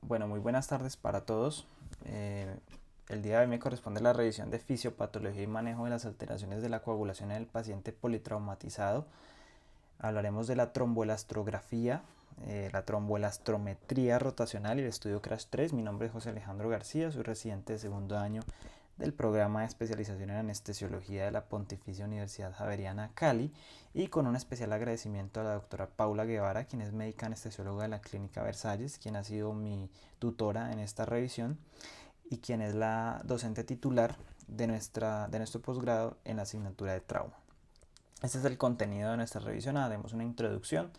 Bueno, muy buenas tardes para todos. El día de hoy me corresponde la revisión de fisiopatología y manejo de las alteraciones de la coagulación en el paciente politraumatizado. Hablaremos de la tromboelastrografía, la tromboelastrometría rotacional y el estudio CRASH 3. Mi nombre es José Alejandro García, soy residente de segundo año del programa de especialización en anestesiología de la Pontificia Universidad Javeriana Cali, y con un especial agradecimiento a la doctora Paula Guevara, quien es médica anestesióloga de la Clínica Versalles, quien ha sido mi tutora en esta revisión y quien es la docente titular de nuestro posgrado en la asignatura de trauma. Este es el contenido de nuestra revisión. Haremos una introducción,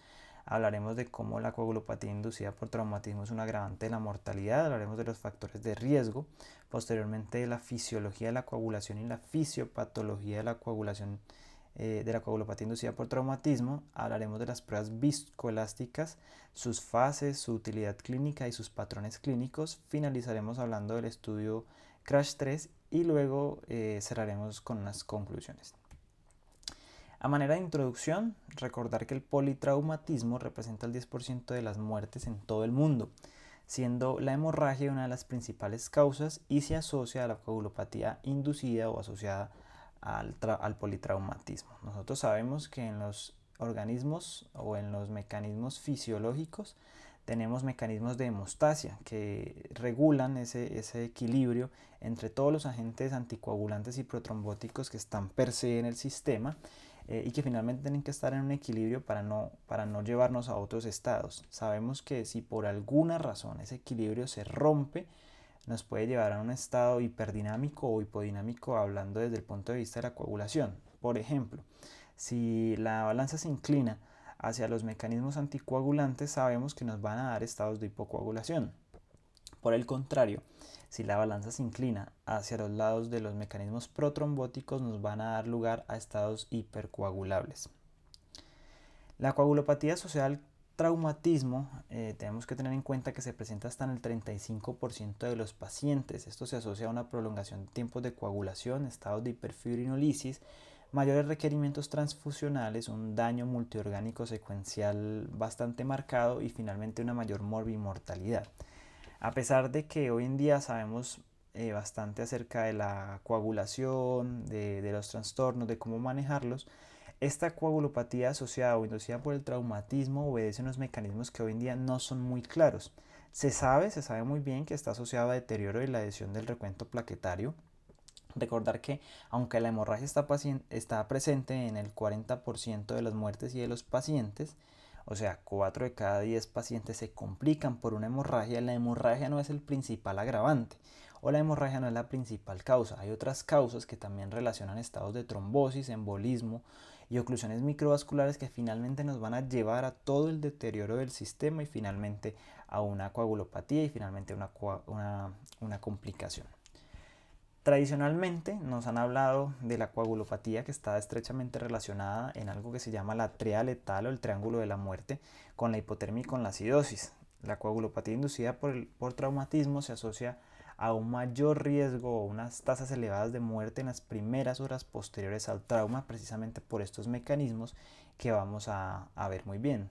hablaremos de cómo la coagulopatía inducida por traumatismo es un agravante de la mortalidad, hablaremos de los factores de riesgo, posteriormente de la fisiología de la coagulación y la fisiopatología de la coagulopatía inducida por traumatismo, hablaremos de las pruebas viscoelásticas, sus fases, su utilidad clínica y sus patrones clínicos, finalizaremos hablando del estudio CRASH 3 y luego cerraremos con unas conclusiones. A manera de introducción, recordar que el politraumatismo representa el 10% de las muertes en todo el mundo, siendo la hemorragia una de las principales causas y se asocia a la coagulopatía inducida o asociada al politraumatismo. Nosotros sabemos que en los organismos o en los mecanismos fisiológicos tenemos mecanismos de hemostasia que regulan ese equilibrio entre todos los agentes anticoagulantes y protrombóticos que están per se en el sistema, y que finalmente tienen que estar en un equilibrio para no llevarnos a otros estados. Sabemos que si por alguna razón ese equilibrio se rompe, nos puede llevar a un estado hiperdinámico o hipodinámico, hablando desde el punto de vista de la coagulación. Por ejemplo, si la balanza se inclina hacia los mecanismos anticoagulantes, sabemos que nos van a dar estados de hipocoagulación. Por el contrario, si la balanza se inclina hacia los lados de los mecanismos protrombóticos, nos van a dar lugar a estados hipercoagulables. La coagulopatía asociada al traumatismo, tenemos que tener en cuenta que se presenta hasta en el 35% de los pacientes. Esto se asocia a una prolongación de tiempos de coagulación, estados de hiperfibrinolisis, mayores requerimientos transfusionales, un daño multiorgánico secuencial bastante marcado y finalmente una mayor morbimortalidad. A pesar de que hoy en día sabemos bastante acerca de la coagulación, de los trastornos, de cómo manejarlos, esta coagulopatía asociada o inducida por el traumatismo obedece a unos mecanismos que hoy en día no son muy claros. Se sabe muy bien que está asociado a deterioro y la adhesión del recuento plaquetario. Recordar que aunque la hemorragia está presente en el 40% de las muertes y de los pacientes, o sea, 4 de cada 10 pacientes se complican por una hemorragia, la hemorragia no es el principal agravante o la hemorragia no es la principal causa. Hay otras causas que también relacionan estados de trombosis, embolismo y oclusiones microvasculares que finalmente nos van a llevar a todo el deterioro del sistema y finalmente a una coagulopatía y finalmente una complicación. Tradicionalmente nos han hablado de la coagulopatía, que está estrechamente relacionada en algo que se llama la tría letal o el triángulo de la muerte, con la hipotermia y con la acidosis. La coagulopatía inducida por traumatismo se asocia a un mayor riesgo o unas tasas elevadas de muerte en las primeras horas posteriores al trauma, precisamente por estos mecanismos que vamos a ver muy bien.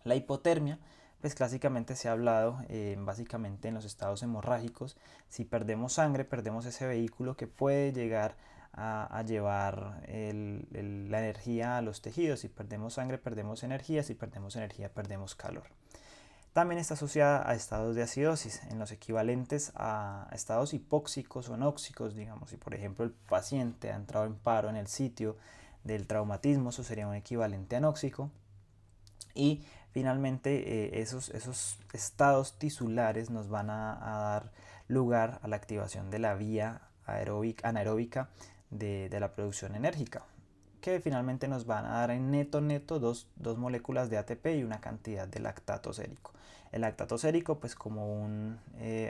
La hipotermia, pues clásicamente se ha hablado básicamente en los estados hemorrágicos. Si perdemos sangre, perdemos ese vehículo que puede llegar a llevar la energía a los tejidos. Si perdemos sangre, perdemos energía. Si perdemos energía, perdemos calor. También está asociada a estados de acidosis, en los equivalentes a estados hipóxicos o anóxicos, digamos. Si por ejemplo el paciente ha entrado en paro en el sitio del traumatismo, eso sería un equivalente anóxico. Y finalmente esos estados tisulares nos van a dar lugar a la activación de la vía anaeróbica de la producción enérgica, que finalmente nos van a dar en neto dos moléculas de ATP y una cantidad de lactato sérico. El lactato sérico, pues como un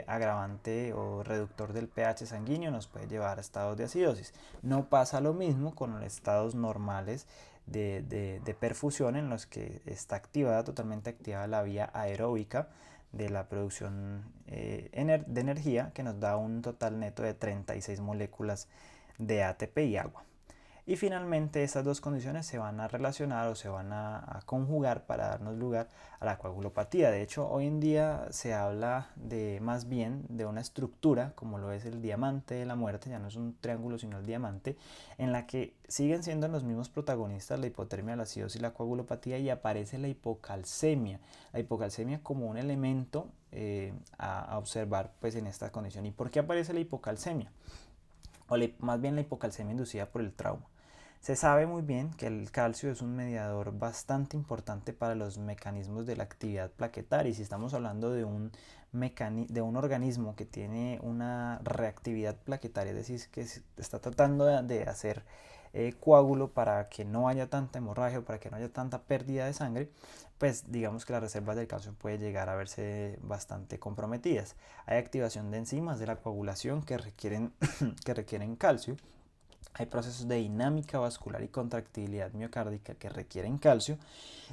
agravante o reductor del pH sanguíneo, nos puede llevar a estados de acidosis. No pasa lo mismo con los estados normales de perfusión, en los que está totalmente activada la vía aeróbica de la producción de energía, que nos da un total neto de 36 moléculas de ATP y agua. Y finalmente estas dos condiciones se van a relacionar o se van a conjugar para darnos lugar a la coagulopatía. De hecho, hoy en día se habla de más bien de una estructura como lo es el diamante de la muerte, ya no es un triángulo sino el diamante, en la que siguen siendo los mismos protagonistas la hipotermia, la acidosis y la coagulopatía, y aparece la hipocalcemia. La hipocalcemia como un elemento a observar pues en esta condición. ¿Y por qué aparece la hipocalcemia? O más bien la hipocalcemia inducida por el trauma. Se sabe muy bien que el calcio es un mediador bastante importante para los mecanismos de la actividad plaquetaria, y si estamos hablando de un organismo que tiene una reactividad plaquetaria, es decir, que está tratando de hacer coágulo para que no haya tanta hemorragia o para que no haya tanta pérdida de sangre, pues digamos que las reservas del calcio pueden llegar a verse bastante comprometidas. Hay activación de enzimas de la coagulación que requieren calcio. Hay procesos de dinámica vascular y contractilidad miocárdica que requieren calcio.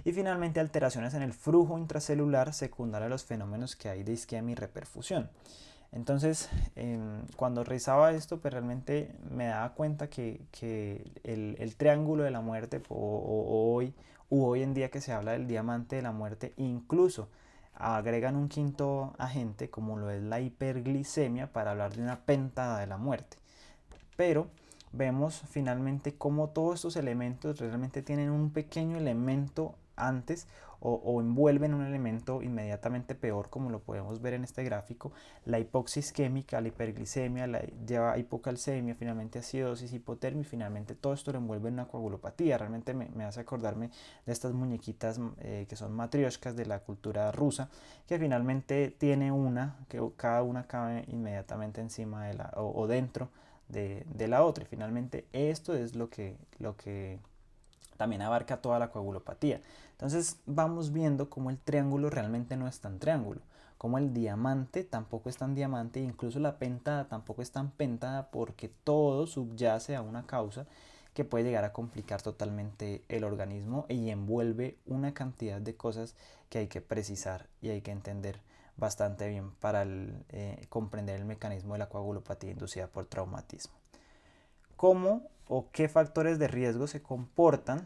Y finalmente alteraciones en el flujo intracelular secundario a los fenómenos que hay de isquemia y reperfusión. Entonces, cuando revisaba esto, pues realmente me daba cuenta que el triángulo de la muerte, hoy en día que se habla del diamante de la muerte, incluso agregan un quinto agente como lo es la hiperglicemia para hablar de una pentada de la muerte. Pero vemos finalmente cómo todos estos elementos realmente tienen un pequeño elemento antes o envuelven un elemento inmediatamente peor, como lo podemos ver en este gráfico: la hipoxia isquémica, la hiperglicemia, lleva hipocalcemia, finalmente acidosis, hipotermia, y finalmente todo esto lo envuelve en una coagulopatía. Realmente me hace acordarme de estas muñequitas que son matrioshkas de la cultura rusa, que finalmente tiene que cada una cabe inmediatamente encima de o dentro de la otra. Y finalmente esto es lo que también abarca toda la coagulopatía. Entonces vamos viendo cómo el triángulo realmente no es tan triángulo, como el diamante tampoco es tan diamante, e incluso la pentada tampoco es tan pentada, porque todo subyace a una causa que puede llegar a complicar totalmente el organismo y envuelve una cantidad de cosas que hay que precisar y hay que entender bastante bien para comprender el mecanismo de la coagulopatía inducida por traumatismo. ¿Cómo o qué factores de riesgo se comportan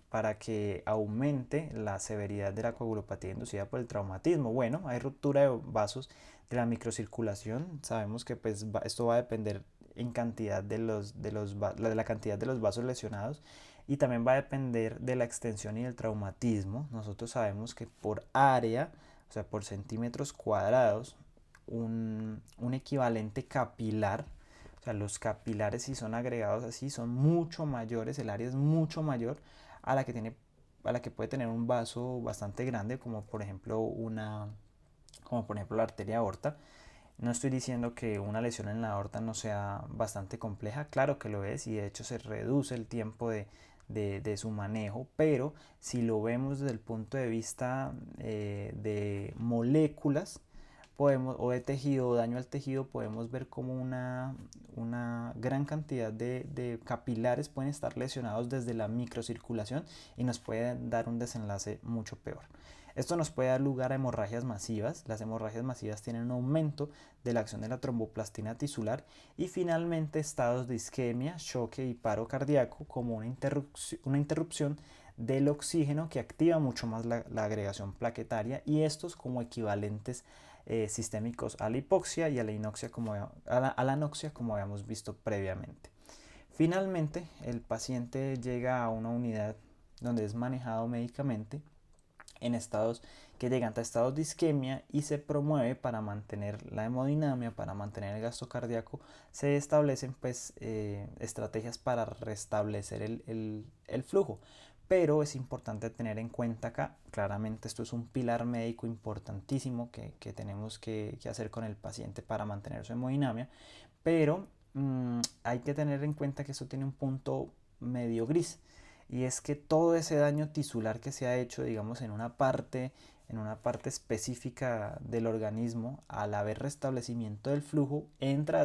para que aumente la severidad de la coagulopatía inducida por el traumatismo? Bueno, hay ruptura de vasos de la microcirculación. Sabemos que pues, esto va a depender en cantidad de la cantidad de los vasos lesionados, y también va a depender de la extensión y del traumatismo. Nosotros sabemos que por área, o sea, por centímetros cuadrados, un equivalente capilar, o sea, los capilares, si son agregados así, son mucho mayores, el área es mucho mayor a la que puede tener un vaso bastante grande, como por ejemplo la arteria aorta. No estoy diciendo que una lesión en la aorta no sea bastante compleja, claro que lo es, y de hecho se reduce el tiempo de su manejo, pero si lo vemos desde el punto de vista de moléculas, o de tejido o daño al tejido, podemos ver como una gran cantidad de capilares pueden estar lesionados desde la microcirculación y nos puede dar un desenlace mucho peor. Esto nos puede dar lugar a hemorragias masivas. Las hemorragias masivas tienen un aumento de la acción de la tromboplastina tisular, y finalmente estados de isquemia, choque y paro cardíaco, como una interrupción del oxígeno que activa mucho más la agregación plaquetaria, y estos como equivalentes sistémicos a la hipoxia y a la anoxia, como habíamos visto previamente. Finalmente, el paciente llega a una unidad donde es manejado médicamente en estados que llegan a estados de isquemia, y se promueve para mantener la hemodinamia, para mantener el gasto cardíaco. Se establecen pues estrategias para restablecer el flujo. Pero es importante tener en cuenta acá, claramente esto es un pilar médico importantísimo que tenemos que hacer con el paciente para mantener su hemodinamia, pero hay que tener en cuenta que esto tiene un punto medio gris, y es que todo ese daño tisular que se ha hecho, digamos, en una parte específica del organismo, al haber restablecimiento del flujo, entra a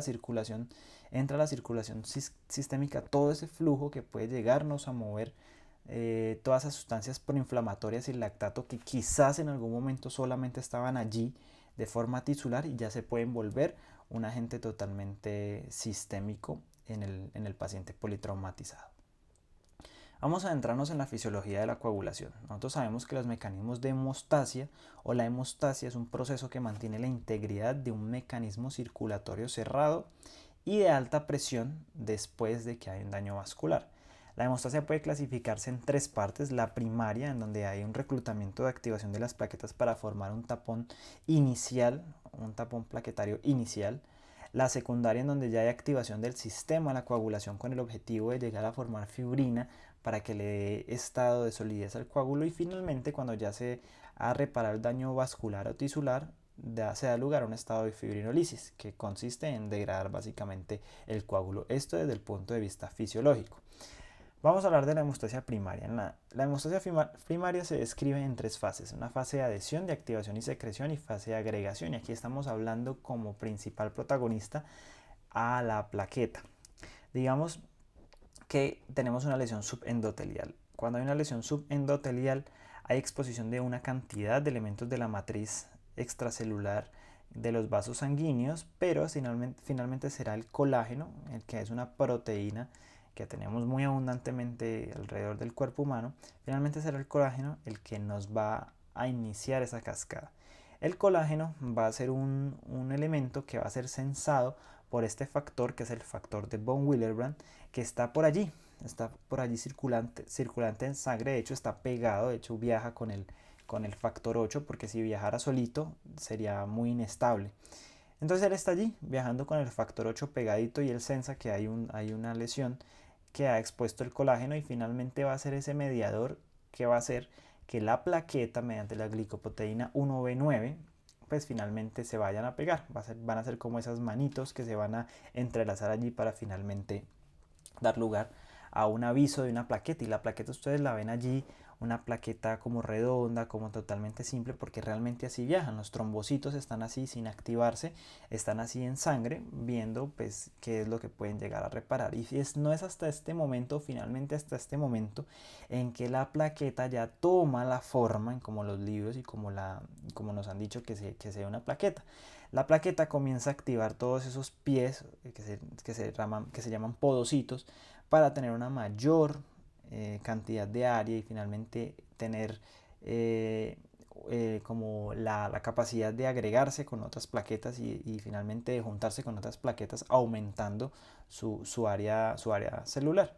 la circulación sistémica todo ese flujo que puede llegarnos a mover todas esas sustancias proinflamatorias y el lactato que quizás en algún momento solamente estaban allí de forma tisular, y ya se pueden volver un agente totalmente sistémico en el paciente politraumatizado. Vamos a adentrarnos en la fisiología de la coagulación. Nosotros sabemos que los mecanismos de hemostasia o la hemostasia es un proceso que mantiene la integridad de un mecanismo circulatorio cerrado y de alta presión después de que hay un daño vascular. La hemostasia puede clasificarse en tres partes: la primaria, en donde hay un reclutamiento de activación de las plaquetas para formar un tapón inicial, un tapón plaquetario inicial; la secundaria, en donde ya hay activación del sistema de la coagulación con el objetivo de llegar a formar fibrina para que le dé estado de solidez al coágulo; y finalmente, cuando ya se ha reparado el daño vascular o tisular, se da lugar a un estado de fibrinolisis, que consiste en degradar básicamente el coágulo. Esto desde el punto de vista fisiológico. Vamos a hablar de la hemostasia primaria. La hemostasia primaria se describe en tres fases: una fase de adhesión, de activación y secreción, y fase de agregación. Y aquí estamos hablando como principal protagonista a la plaqueta. Digamos que tenemos una lesión subendotelial. Cuando hay una lesión subendotelial, hay exposición de una cantidad de elementos de la matriz extracelular de los vasos sanguíneos, pero finalmente será el colágeno, el que es una proteína que tenemos muy abundantemente alrededor del cuerpo humano. Finalmente será el colágeno el que nos va a iniciar esa cascada. El colágeno va a ser un elemento que va a ser sensado por este factor, que es el factor de von Willebrand, que está por allí circulante en sangre. De hecho está pegado, de hecho viaja con el factor 8, porque si viajara solito sería muy inestable. Entonces él está allí viajando con el factor 8 pegadito, y él sensa que hay una lesión que ha expuesto el colágeno, y finalmente va a ser ese mediador que va a hacer que la plaqueta, mediante la glicoproteína 1B9, pues finalmente se vayan a pegar. Van a ser como esas manitos que se van a entrelazar allí para finalmente dar lugar a un aviso de una plaqueta. Y la plaqueta ustedes la ven allí, una plaqueta como redonda, como totalmente simple, porque realmente así viajan. Los trombocitos están así sin activarse, están así en sangre, viendo pues qué es lo que pueden llegar a reparar. Y no es hasta este momento, finalmente hasta este momento, en que la plaqueta ya toma la forma, como los libros y como nos han dicho que sea una plaqueta. La plaqueta comienza a activar todos esos pies que se llaman podocitos, para tener una mayor cantidad de área y finalmente tener como la capacidad de agregarse con otras plaquetas y finalmente de juntarse con otras plaquetas, aumentando su área celular.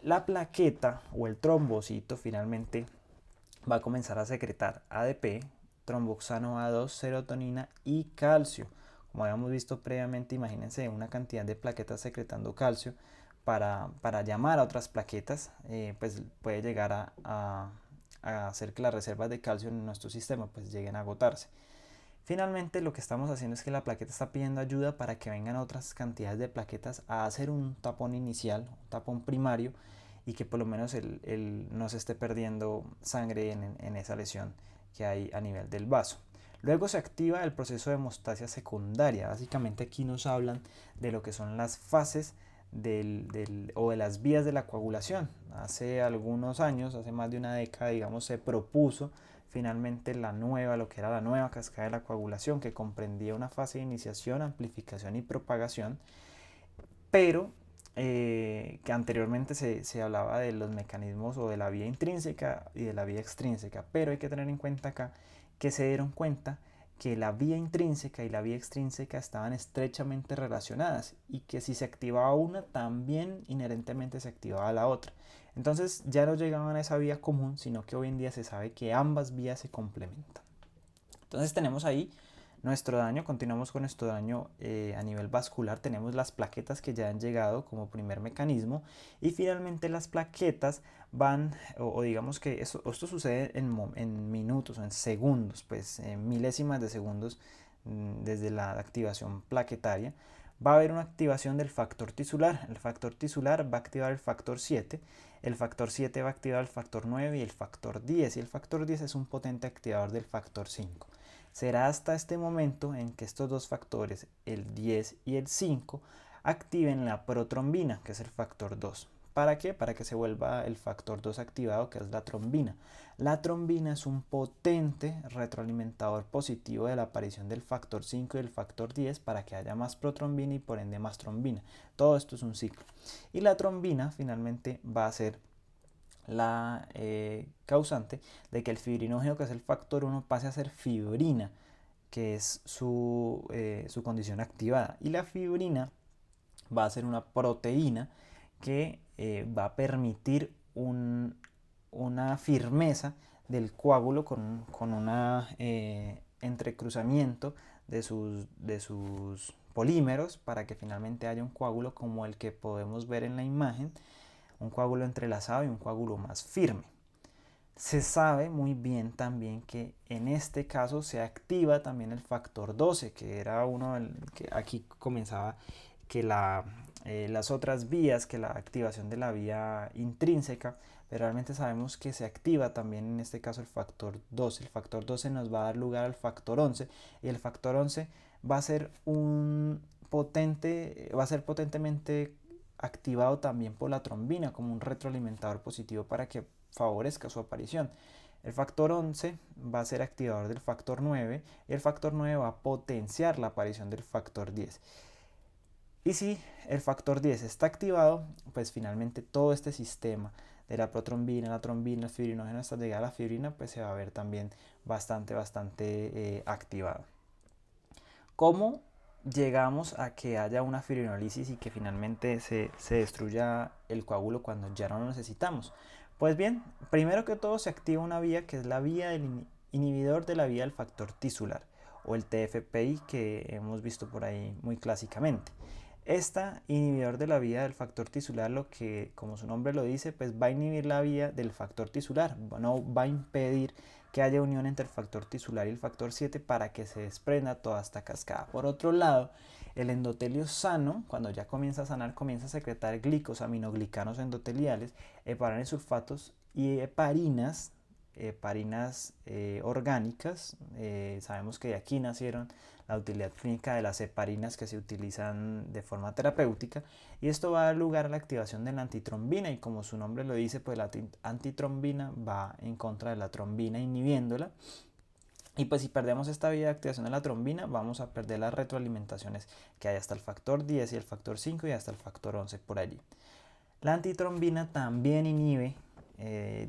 La plaqueta o el trombocito finalmente va a comenzar a secretar ADP, tromboxano A2, serotonina y calcio. Como habíamos visto previamente, imagínense una cantidad de plaquetas secretando calcio para llamar a otras plaquetas, pues puede llegar a hacer que las reservas de calcio en nuestro sistema pues lleguen a agotarse. Finalmente, lo que estamos haciendo es que la plaqueta está pidiendo ayuda para que vengan otras cantidades de plaquetas a hacer un tapón inicial, un tapón primario, y que por lo menos no se esté perdiendo sangre en esa lesión que hay a nivel del vaso. Luego se activa el proceso de hemostasia secundaria. Básicamente aquí nos hablan de lo que son las fases o de las vías de la coagulación. Hace algunos años, hace más de una década, digamos, se propuso finalmente lo que era la nueva cascada de la coagulación, que comprendía una fase de iniciación, amplificación y propagación, pero que anteriormente se hablaba de los mecanismos o de la vía intrínseca y de la vía extrínseca. Pero hay que tener en cuenta acá que se dieron cuenta que la vía intrínseca y la vía extrínseca estaban estrechamente relacionadas, y que si se activaba una, también inherentemente se activaba la otra. Entonces ya no llegaban a esa vía común, sino que hoy en día se sabe que ambas vías se complementan. Entonces tenemos ahí nuestro daño. Continuamos con nuestro daño a nivel vascular. Tenemos las plaquetas que ya han llegado como primer mecanismo, y finalmente las plaquetas van, o digamos que esto sucede en minutos o en segundos, pues en milésimas de segundos desde la activación plaquetaria. Va a haber una activación del factor tisular. El factor tisular va a activar el factor 7, el factor 7 va a activar el factor 9 y el factor 10, y el factor 10 es un potente activador del factor 5. Será hasta este momento en que estos dos factores, el 10 y el 5, activen la protrombina, que es el factor 2. ¿Para qué? Para que se vuelva el factor 2 activado, que es la trombina. La trombina es un potente retroalimentador positivo de la aparición del factor 5 y del factor 10 para que haya más protrombina y por ende más trombina. Todo esto es un ciclo. Y la trombina finalmente va a ser la causante de que el fibrinógeno, que es el factor 1, pase a ser fibrina, que es su condición activada. Y la fibrina va a ser una proteína que va a permitir una firmeza del coágulo con un entrecruzamiento de sus polímeros para que finalmente haya un coágulo como el que podemos ver en la imagen, un coágulo entrelazado y un coágulo más firme. Se sabe muy bien también que en este caso se activa también el factor 12, que era uno que aquí comenzaba que las otras vías, que la activación de la vía intrínseca, pero realmente sabemos que se activa también en este caso el factor 12. El factor 12 nos va a dar lugar al factor 11 y el factor 11 va a ser potentemente activado también por la trombina como un retroalimentador positivo para que favorezca su aparición. El factor 11 va a ser activador del factor 9 y el factor 9 va a potenciar la aparición del factor 10. Y si el factor 10 está activado, pues finalmente todo este sistema de la protrombina, la trombina, el fibrinógeno hasta llegar a la fibrina, pues se va a ver también bastante activado. ¿Cómo llegamos a que haya una fibrinólisis y que finalmente se destruya el coágulo cuando ya no lo necesitamos? Pues bien, primero que todo se activa una vía que es la vía del inhibidor de la vía del factor tisular, o el TFPI, que hemos visto por ahí muy clásicamente. Esta inhibidor de la vía del factor tisular, lo que como su nombre lo dice, pues va a inhibir la vía del factor tisular, no va a impedir que haya unión entre el factor tisular y el factor 7 para que se desprenda toda esta cascada. Por otro lado, el endotelio sano, cuando ya comienza a sanar, comienza a secretar glicosaminoglicanos endoteliales, heparanes sulfatos y heparinas orgánicas. Sabemos que de aquí nacieron la utilidad clínica de las heparinas que se utilizan de forma terapéutica, y esto va a dar lugar a la activación de la antitrombina, y como su nombre lo dice, pues la antitrombina va en contra de la trombina inhibiéndola, y pues si perdemos esta vía de activación de la trombina, vamos a perder las retroalimentaciones que hay hasta el factor 10 y el factor 5 y hasta el factor 11 por allí. La antitrombina también inhibe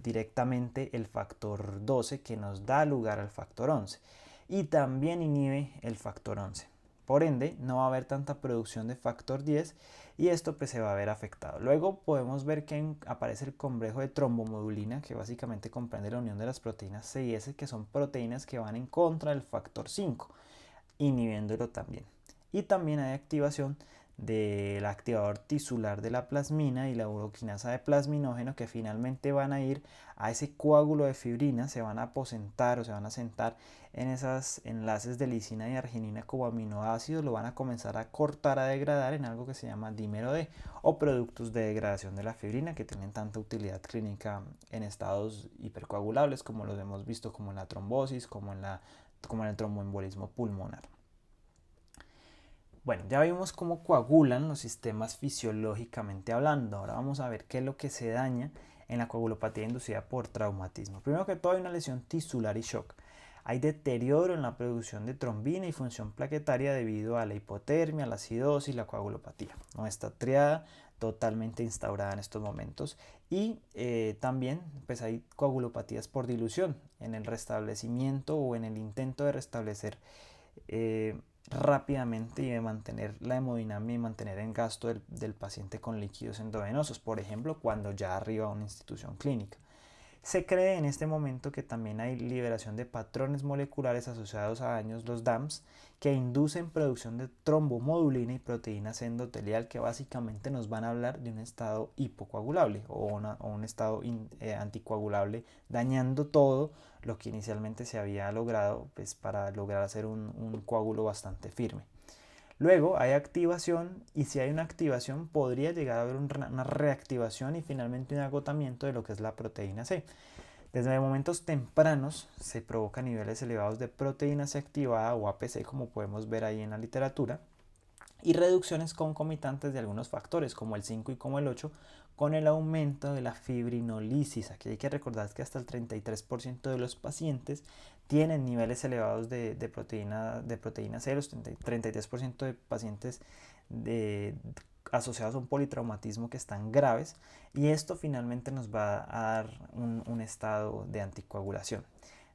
directamente el factor 12 que nos da lugar al factor 11 y también inhibe el factor 11. Por ende, no va a haber tanta producción de factor 10 y esto pues se va a ver afectado. Luego podemos ver que aparece el complejo de trombomodulina, que básicamente comprende la unión de las proteínas C y S, que son proteínas que van en contra del factor 5, inhibiéndolo también. Y también hay activación del activador tisular de la plasmina y la uroquinasa de plasminógeno, que finalmente van a ir a ese coágulo de fibrina, se van a aposentar o se van a sentar en esos enlaces de lisina y arginina como aminoácidos, lo van a comenzar a cortar, a degradar en algo que se llama dímero D o productos de degradación de la fibrina, que tienen tanta utilidad clínica en estados hipercoagulables como los hemos visto, como en la trombosis, como en el tromboembolismo pulmonar. Bueno, ya vimos cómo coagulan los sistemas fisiológicamente hablando. Ahora vamos a ver qué es lo que se daña en la coagulopatía inducida por traumatismo. Primero que todo, hay una lesión tisular y shock. Hay deterioro en la producción de trombina y función plaquetaria debido a la hipotermia, la acidosis, la coagulopatía. Nuestra triada totalmente instaurada en estos momentos. Y también pues hay coagulopatías por dilución en el restablecimiento o en el intento de restablecer rápidamente y de mantener la hemodinamia y mantener el gasto del paciente con líquidos endovenosos, por ejemplo, cuando ya arriba a una institución clínica. Se cree en este momento que también hay liberación de patrones moleculares asociados a daños, los DAMPs, que inducen producción de trombomodulina y proteína C endotelial, que básicamente nos van a hablar de un estado hipocoagulable o un estado anticoagulable, dañando todo lo que inicialmente se había logrado pues, para lograr hacer un coágulo bastante firme. Luego hay activación, y si hay una activación podría llegar a haber una reactivación y finalmente un agotamiento de lo que es la proteína C. Desde momentos tempranos se provocan niveles elevados de proteína C activada o APC, como podemos ver ahí en la literatura, y reducciones concomitantes de algunos factores como el 5 y como el 8 con el aumento de la fibrinolisis. Aquí hay que recordar que hasta el 33% de los pacientes tienen niveles elevados de proteína C, los 33% de pacientes asociados a un politraumatismo que están graves, y esto finalmente nos va a dar un estado de anticoagulación.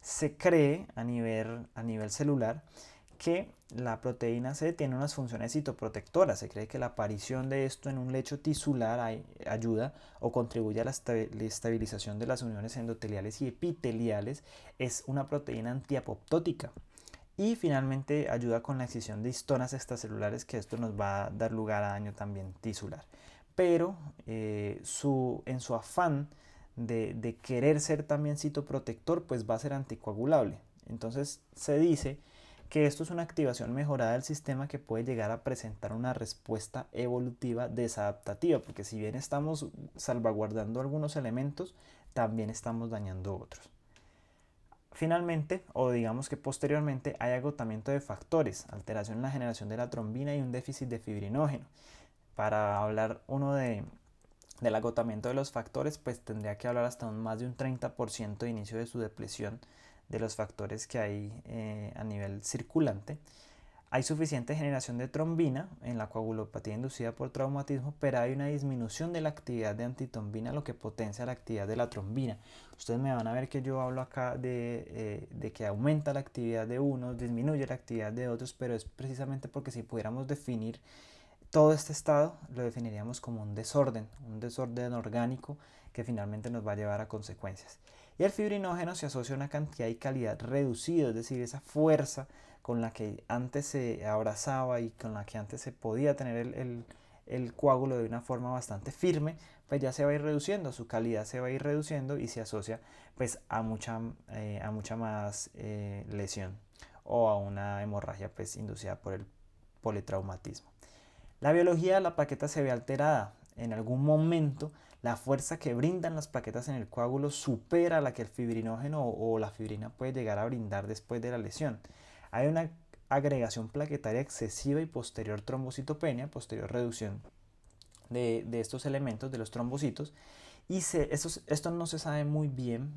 Se cree a nivel celular que la proteína C tiene unas funciones citoprotectoras. Se cree que la aparición de esto en un lecho tisular ayuda o contribuye a la estabilización de las uniones endoteliales y epiteliales. Es una proteína antiapoptótica. Y finalmente ayuda con la excisión de histonas extracelulares, que esto nos va a dar lugar a daño también tisular. Pero en su afán de querer ser también citoprotector, pues va a ser anticoagulable. Entonces se dice que esto es una activación mejorada del sistema que puede llegar a presentar una respuesta evolutiva desadaptativa, porque si bien estamos salvaguardando algunos elementos, también estamos dañando otros. Finalmente, o digamos que posteriormente, hay agotamiento de factores, alteración en la generación de la trombina y un déficit de fibrinógeno. Para hablar del agotamiento de los factores, pues tendría que hablar hasta más de un 30% de inicio de su depresión de los factores que hay a nivel circulante. Hay suficiente generación de trombina en la coagulopatía inducida por traumatismo, pero hay una disminución de la actividad de antitrombina, lo que potencia la actividad de la trombina. Ustedes me van a ver que yo hablo acá de que aumenta la actividad de unos, disminuye la actividad de otros, pero es precisamente porque si pudiéramos definir todo este estado, lo definiríamos como un desorden orgánico que finalmente nos va a llevar a consecuencias. Y el fibrinógeno se asocia a una cantidad y calidad reducida, es decir, esa fuerza con la que antes se abrazaba y con la que antes se podía tener el coágulo de una forma bastante firme, pues ya se va a ir reduciendo, su calidad se va a ir reduciendo y se asocia pues a mucha más lesión o a una hemorragia pues inducida por el politraumatismo. La biología de la plaqueta se ve alterada. En algún momento la fuerza que brindan las plaquetas en el coágulo supera la que el fibrinógeno o la fibrina puede llegar a brindar después de la lesión. Hay una agregación plaquetaria excesiva y posterior trombocitopenia, posterior reducción de estos elementos, de los trombocitos, y esto no se sabe muy bien,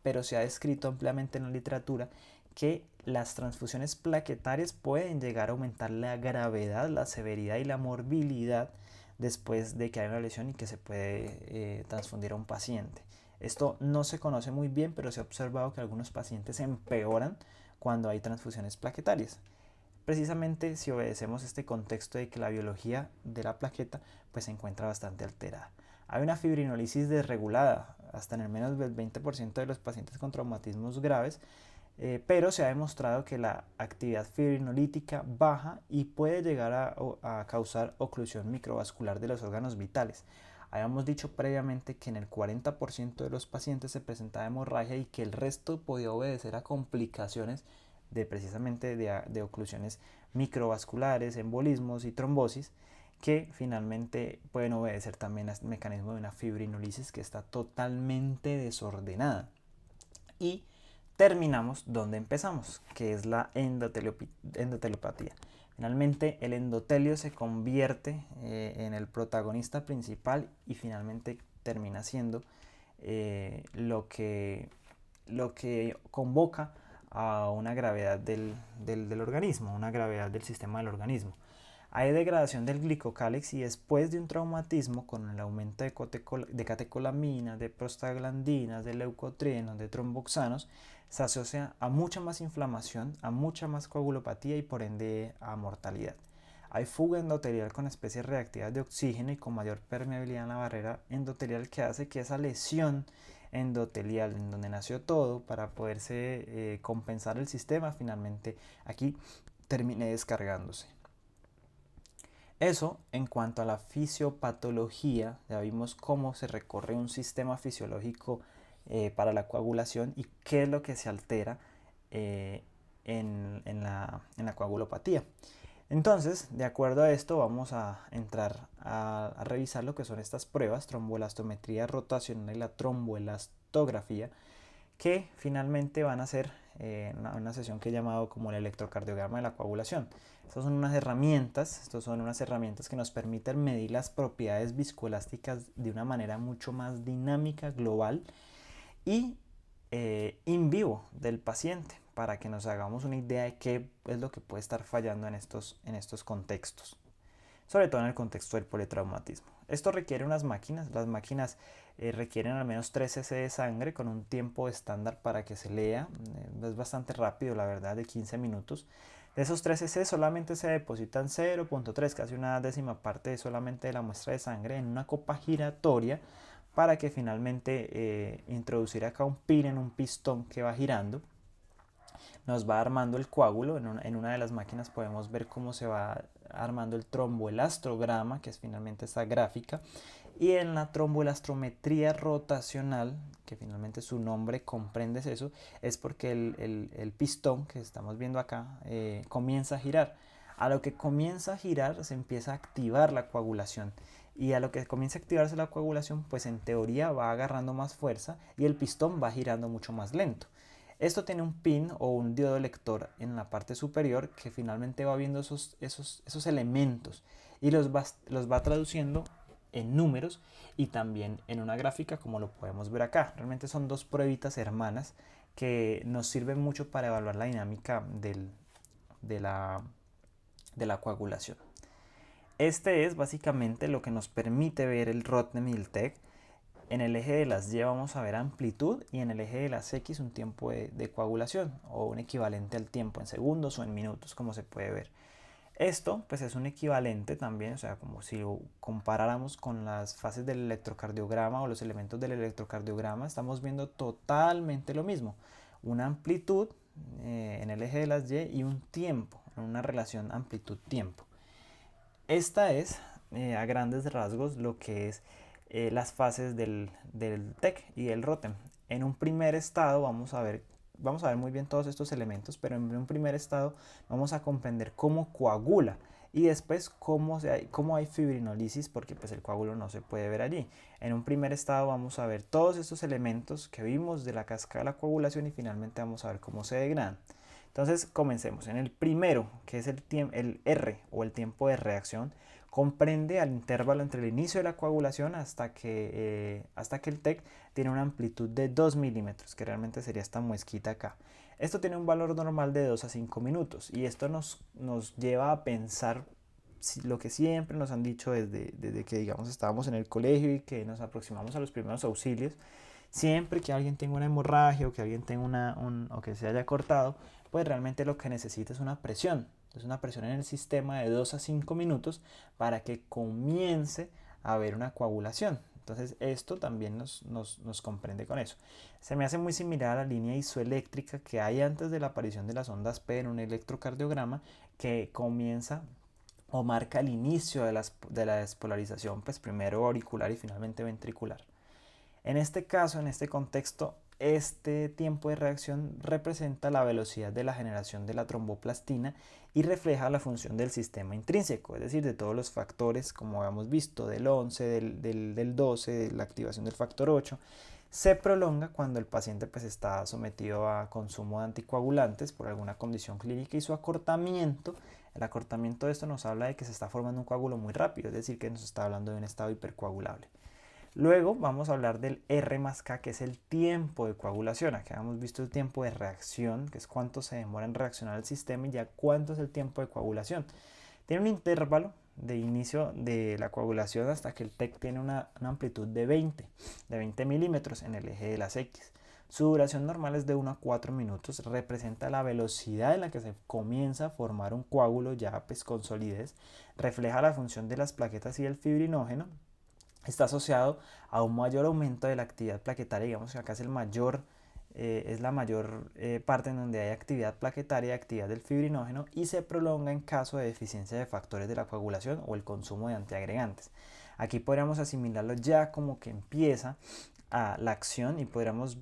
pero se ha descrito ampliamente en la literatura que las transfusiones plaquetarias pueden llegar a aumentar la gravedad, la severidad y la morbilidad después de que hay una lesión y que se puede transfundir a un paciente. Esto no se conoce muy bien, pero se ha observado que algunos pacientes empeoran cuando hay transfusiones plaquetarias. Precisamente si obedecemos este contexto de que la biología de la plaqueta pues se encuentra bastante alterada. Hay una fibrinolisis desregulada, hasta en el menos del 20% de los pacientes con traumatismos graves, pero se ha demostrado que la actividad fibrinolítica baja y puede llegar a causar oclusión microvascular de los órganos vitales. Habíamos dicho previamente que en el 40% de los pacientes se presentaba hemorragia y que el resto podía obedecer a complicaciones precisamente de oclusiones microvasculares, embolismos y trombosis, que finalmente pueden obedecer también al mecanismo de una fibrinolisis que está totalmente desordenada. Y terminamos donde empezamos, que es la endotelopatía. Finalmente el endotelio se convierte en el protagonista principal y finalmente termina siendo lo que convoca a una gravedad del organismo, una gravedad del sistema del organismo. Hay degradación del glicocálex y después de un traumatismo con el aumento de catecolaminas, de prostaglandinas, de leucotrienos, de tromboxanos, se asocia a mucha más inflamación, a mucha más coagulopatía y por ende a mortalidad. Hay fuga endotelial con especies reactivas de oxígeno y con mayor permeabilidad en la barrera endotelial, que hace que esa lesión endotelial en donde nació todo para poderse compensar el sistema finalmente aquí termine descargándose. Eso en cuanto a la fisiopatología, ya vimos cómo se recorre un sistema fisiológico para la coagulación y qué es lo que se altera en la coagulopatía. Entonces, de acuerdo a esto, vamos a entrar a revisar lo que son estas pruebas, tromboelastometría rotacional y la tromboelastografía, que finalmente van a ser una sesión que he llamado como el electrocardiograma de la coagulación. Estas son unas herramientas, que nos permiten medir las propiedades viscoelásticas de una manera mucho más dinámica, global y in vivo del paciente, para que nos hagamos una idea de qué es lo que puede estar fallando en estos contextos, sobre todo en el contexto del politraumatismo. Esto requiere unas máquinas, las máquinas requieren al menos 3 cc de sangre con un tiempo estándar para que se lea, es bastante rápido la verdad, de 15 minutos. De esos 3 cc solamente se depositan 0.3, casi una décima parte solamente de la muestra de sangre en una copa giratoria, para que finalmente introducir acá un pin en un pistón que va girando. Nos va armando el coágulo. En una de las máquinas podemos ver cómo se va armando el tromboelastrograma, que es finalmente esta gráfica. Y en la tromboelastrometría rotacional, que finalmente su nombre comprende eso, es porque el pistón que estamos viendo acá comienza a girar. A lo que comienza a girar se empieza a activar la coagulación. Y a lo que comienza a activarse la coagulación, pues en teoría va agarrando más fuerza y el pistón va girando mucho más lento. Esto tiene un pin o un diodo lector en la parte superior que finalmente va viendo esos elementos y los va traduciendo en números y también en una gráfica, como lo podemos ver acá. Realmente son dos pruebitas hermanas que nos sirven mucho para evaluar la dinámica de la coagulación. Este es básicamente lo que nos permite ver el Rodnem y el TEG. En el eje de las Y vamos a ver amplitud y en el eje de las X un tiempo de coagulación, o un equivalente al tiempo en segundos o en minutos, como se puede ver. Esto pues es un equivalente también, o sea, como si lo comparáramos con las fases del electrocardiograma o los elementos del electrocardiograma, estamos viendo totalmente lo mismo. Una amplitud en el eje de las Y un tiempo, una relación amplitud-tiempo. Esta es a grandes rasgos lo que es las fases del TEC y del ROTEM. En un primer estado vamos a ver muy bien todos estos elementos, pero en un primer estado vamos a comprender cómo coagula y después cómo hay fibrinolisis, porque pues el coágulo no se puede ver allí. En un primer estado vamos a ver todos estos elementos que vimos de la cascada de la coagulación y finalmente vamos a ver cómo se degradan. Entonces comencemos. En el primero, que es el R o el tiempo de reacción, comprende al intervalo entre el inicio de la coagulación hasta que el TEC tiene una amplitud de 2 milímetros, que realmente sería esta muesquita acá. Esto tiene un valor normal de 2 a 5 minutos y esto nos lleva a pensar lo que siempre nos han dicho desde que digamos estábamos en el colegio y que nos aproximamos a los primeros auxilios. Siempre que alguien tenga una hemorragia o que alguien tenga o que se haya cortado, pues realmente lo que necesita es una presión. Es una presión en el sistema de 2 a 5 minutos para que comience a haber una coagulación. Entonces esto también nos comprende con eso. Se me hace muy similar a la línea isoeléctrica que hay antes de la aparición de las ondas P en un electrocardiograma, que comienza o marca el inicio de la despolarización, pues primero auricular y finalmente ventricular. En este caso, en este contexto, este tiempo de reacción representa la velocidad de la generación de la tromboplastina y refleja la función del sistema intrínseco, es decir, de todos los factores, como habíamos visto, del 11, del 12, de la activación del factor 8. Se prolonga cuando el paciente pues, está sometido a consumo de anticoagulantes por alguna condición clínica, y su acortamiento, el acortamiento de esto nos habla de que se está formando un coágulo muy rápido, es decir, que nos está hablando de un estado hipercoagulable. Luego vamos a hablar del R más K, que es el tiempo de coagulación. Aquí hemos visto el tiempo de reacción, que es cuánto se demora en reaccionar el sistema, y ya cuánto es el tiempo de coagulación. Tiene un intervalo de inicio de la coagulación hasta que el TEC tiene una amplitud de 20 milímetros en el eje de las X. Su duración normal es de 1 a 4 minutos, representa la velocidad en la que se comienza a formar un coágulo ya pues, con solidez, refleja la función de las plaquetas y el fibrinógeno. Está asociado a un mayor aumento de la actividad plaquetaria, digamos que acá es la mayor parte en donde hay actividad plaquetaria y actividad del fibrinógeno, y se prolonga en caso de deficiencia de factores de la coagulación o el consumo de antiagregantes. Aquí podríamos asimilarlo ya como que empieza a la acción, y podríamos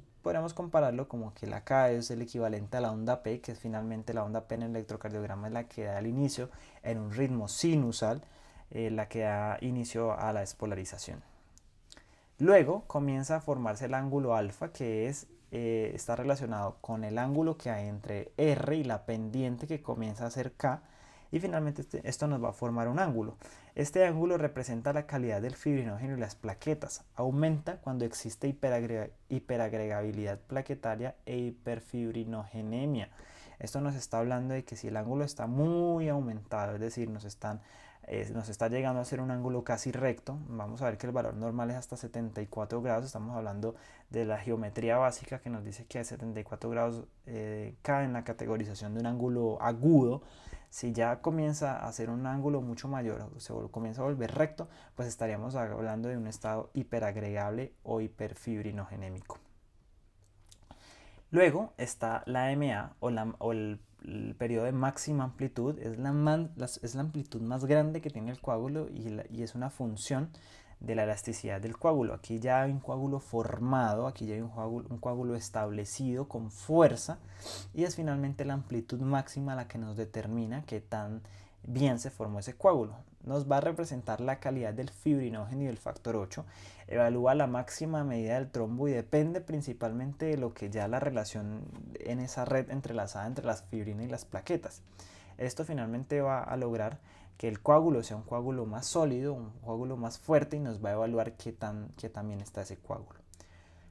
compararlo como que la K es el equivalente a la onda P, que es finalmente la onda P en el electrocardiograma, es la que da el inicio en un ritmo sinusal, la que da inicio a la despolarización. Luego comienza a formarse el ángulo alfa, que es está relacionado con el ángulo que hay entre R y la pendiente que comienza a ser K, y finalmente esto nos va a formar un ángulo. Este ángulo representa la calidad del fibrinógeno y las plaquetas. Aumenta cuando existe hiperagregabilidad plaquetaria e hiperfibrinogenemia. Esto nos está hablando de que si el ángulo está muy aumentado, es decir, nos está llegando a ser un ángulo casi recto, vamos a ver que el valor normal es hasta 74 grados, estamos hablando de la geometría básica que nos dice que a 74 grados cae en la categorización de un ángulo agudo. Si ya comienza a ser un ángulo mucho mayor, se comienza a volver recto, pues estaríamos hablando de un estado hiperagregable o hiperfibrinogenémico. Luego está la MA o el periodo de máxima amplitud, es la amplitud más grande que tiene el coágulo y es una función de la elasticidad del coágulo. Aquí ya hay un coágulo formado, aquí ya hay un coágulo establecido con fuerza, y es finalmente la amplitud máxima la que nos determina qué tan bien se formó ese coágulo. Nos va a representar la calidad del fibrinógeno y del factor 8, evalúa la máxima medida del trombo y depende principalmente de lo que ya la relación en esa red entrelazada entre las fibrinas y las plaquetas. Esto finalmente va a lograr que el coágulo sea un coágulo más sólido, un coágulo más fuerte, y nos va a evaluar qué tan bien está ese coágulo.